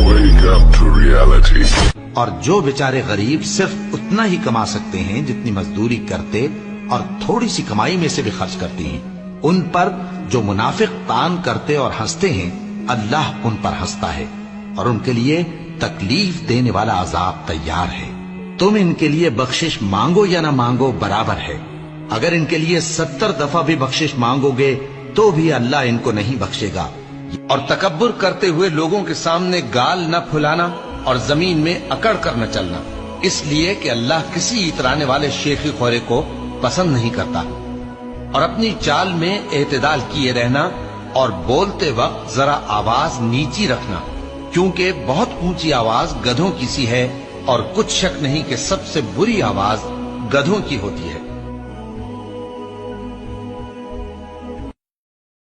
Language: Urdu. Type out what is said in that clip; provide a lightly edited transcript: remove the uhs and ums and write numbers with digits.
Wake up to reality. اور جو بیچارے غریب صرف اتنا ہی کما سکتے ہیں جتنی مزدوری کرتے اور تھوڑی سی کمائی میں سے بھی خرچ کرتے ہیں، ان پر جو منافق تان کرتے اور ہنستے ہیں، اللہ ان پر ہنستا ہے اور ان کے لیے تکلیف دینے والا عذاب تیار ہے۔ تم ان کے لیے بخشش مانگو یا نہ مانگو برابر ہے، اگر ان کے لیے 70 دفعہ بھی بخشش مانگو گے تو بھی اللہ ان کو نہیں بخشے گا۔ اور تکبر کرتے ہوئے لوگوں کے سامنے گال نہ پھلانا اور زمین میں اکڑ کر نہ چلنا، اس لیے کہ اللہ کسی اترانے والے شیخی خورے کو پسند نہیں کرتا۔ اور اپنی چال میں اعتدال کیے رہنا اور بولتے وقت ذرا آواز نیچی رکھنا، کیونکہ بہت اونچی آواز گدھوں کی سی ہے اور کچھ شک نہیں کہ سب سے بری آواز گدھوں کی ہوتی ہے۔